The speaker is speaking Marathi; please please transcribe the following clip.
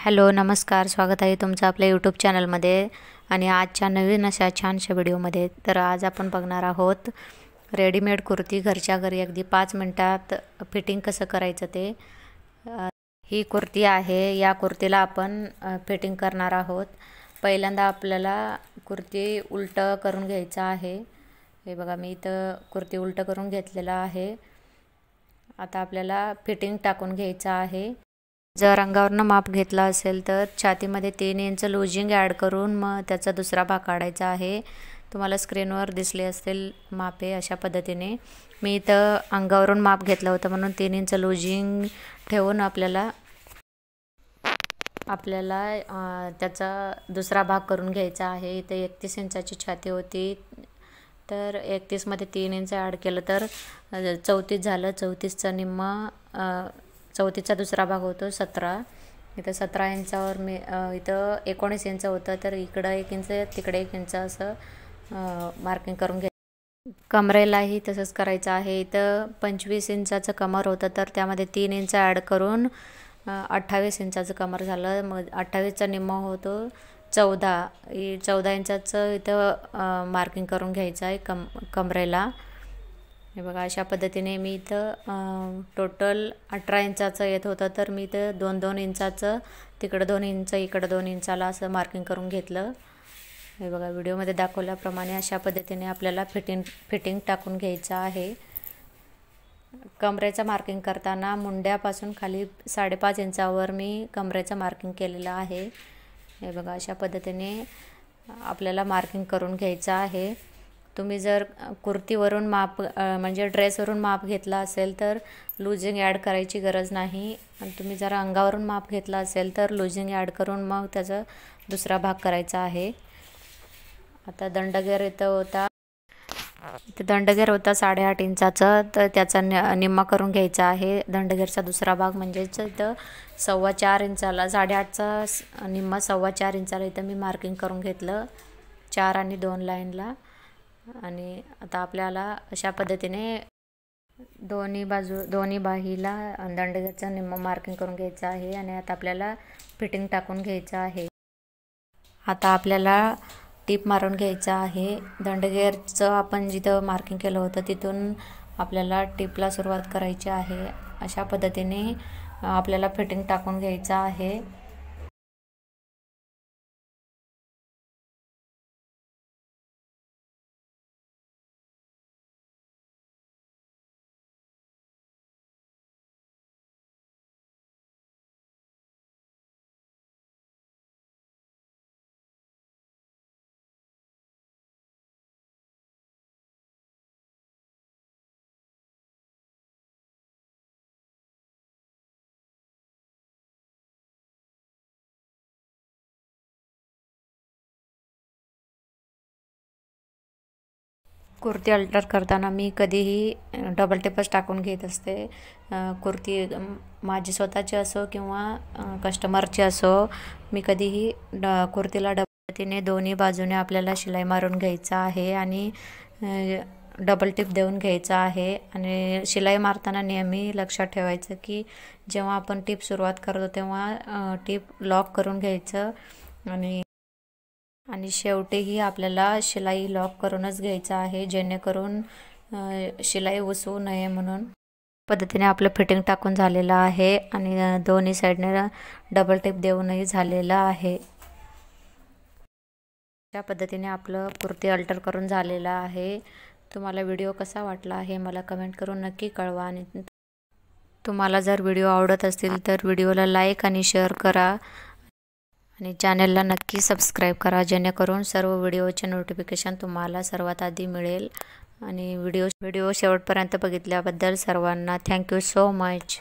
हॅलो नमस्कार, स्वागत आहे तुमचं आपल्या यूट्यूब चॅनलमध्ये आणि आजच्या नवीन अशा छानशा व्हिडिओमध्ये. तर आज आपण बघणार आहोत रेडीमेड कुर्ती घरच्या घरी अगदी 5 मिनिटात फिटिंग कसं करायचं ते. ही कुर्ती आहे. या कुर्तीला आपण फिटिंग करणार आहोत. पहिल्यांदा आपल्याला कुर्ती उलट करून घ्यायचं आहे. हे बघा, मी इथं कुर्ती उलट करून घेतलेला आहे. आता आपल्याला फिटिंग टाकून घ्यायचं आहे. जर अंगावरनं माप घेतला असेल तर छातीमध्ये 3 इंच लूजिंग ॲड करून मग त्याचा दुसरा भाग काढायचा आहे. तुम्हाला स्क्रीनवर दिसले असतील मापे अशा पद्धतीने. मी इथं अंगावरून माप घेतलं होतं म्हणून 3 इंच लूजिंग ठेवून आपल्याला त्याचा दुसरा भाग करून घ्यायचा आहे. इथं 31 इंचाची छाती होती, तर 31मध्ये 3 इंच ॲड केलं तर 34 झालं. 34चा निम्मा 34चा दुसरा भाग होतो 17. इथं 17 इंचावर मी इथं 19 इंच होतं, तर इकडं 1 इंच तिकडे 1 इंच असं मार्किंग करून घ्या. कमरेलाही तसंच करायचं आहे. इथं 25 इंचाचं कमर होतं, तर त्यामध्ये 3 इंच ॲड करून 28 इंचाचं कमर झालं. मग 28चा निम्मा होतो 14. 14 इंचाचं इथं मार्किंग करून घ्यायचं आहे कमरेला. हे बघा, अशा पद्धतीने मी इथं टोटल 18 इंचाचं येत होतं, तर मी इथं 2-2 इंचाचं तिकडं 2 इंच इकडं 2 इंचाला असं मार्किंग करून घेतलं. हे बघा, व्हिडिओमध्ये दाखवल्याप्रमाणे अशा पद्धतीने आपल्याला फिटिंग टाकून घ्यायचं आहे. कमरेचं मार्किंग करताना मुंड्यापासून खाली 5.5 इंचावर मी कमरेचं मार्किंग केलेलं आहे. हे बघा, अशा पद्धतीने आपल्याला मार्किंग करून घ्यायचं आहे. तुम्ही जर कुर्तीवरून माप म्हणजे ड्रेसवरून माप घेतला असेल तर लूजिंग ॲड करायची गरज नाही. आणि तुम्ही जर अंगावरून माप घेतला असेल तर लूजिंग ॲड करून मग त्याचा दुसरा भाग करायचा आहे. आता दंडगेर इथं दंडगेर होता 8.5 इंचाचं, तर त्याचा निम्मा करून घ्यायचा आहे. दंडगेरचा दुसरा भाग म्हणजेच इथं 4.25 इंचाला 8.5चा निम्मा 4.25 इंचाला इथं मी मार्किंग करून घेतलं 4 आणि 2 लाईनला. आणि आता आपल्याला अशा पद्धतीने दोन्ही बाहीला दंडगेरचं निम्मा मार्किंग करून घ्यायचं आहे. आणि आता आपल्याला फिटिंग टाकून घ्यायचं आहे. आता आपल्याला टीप मारून घ्यायचं आहे. दंडगेरचं आपण जिथं मार्किंग केलं होतं तिथून आपल्याला टीपला सुरुवात करायची आहे. अशा पद्धतीने आपल्याला फिटिंग टाकून घ्यायचं आहे. कुर्ती अल्टर करताना मी कधीही डबल टिपच टाकून घेत असते. कुर्ती माझी स्वतःची असो किंवा कस्टमरची असो, मी कधीही कुर्तीला पद्धतीने दोन्ही बाजूने आपल्याला शिलाई मारून घ्यायचं आहे आणि डबल टिप देऊन घ्यायचं आहे. आणि शिलाई मारताना नेहमी लक्षात ठेवायचं की जेव्हा आपण टिप सुरुवात करतो तेव्हा टिप लॉक करून घ्यायचं आणि शेवटीही आपल्याला शिलाई लॉक करूनच घ्यायचं आहे, जेणेकरून शिलाई उसवू नये म्हणून. पद्धतीने आपलं फिटिंग टाकून झालेलं आहे आणि दोन्ही साईडने डबल टिप देऊनही झालेलं आहे. त्या पद्धतीने आपलं कुर्ती अल्टर करून झालेलं आहे. तुम्हाला व्हिडिओ कसा वाटला आहे मला कमेंट करून नक्की कळवा. आणि तुम्हाला जर व्हिडिओ आवडत असतील तर व्हिडिओला लाईक आणि शेअर करा आणि चॅनलला नक्की सबस्क्राईब करा, जेणेकरून सर्व व्हिडिओचे नोटिफिकेशन तुम्हाला सर्वात आधी मिळेल. आणि व्हिडिओ शेवटपर्यंत बघितल्याबद्दल सर्वांना थँक्यू सो मच.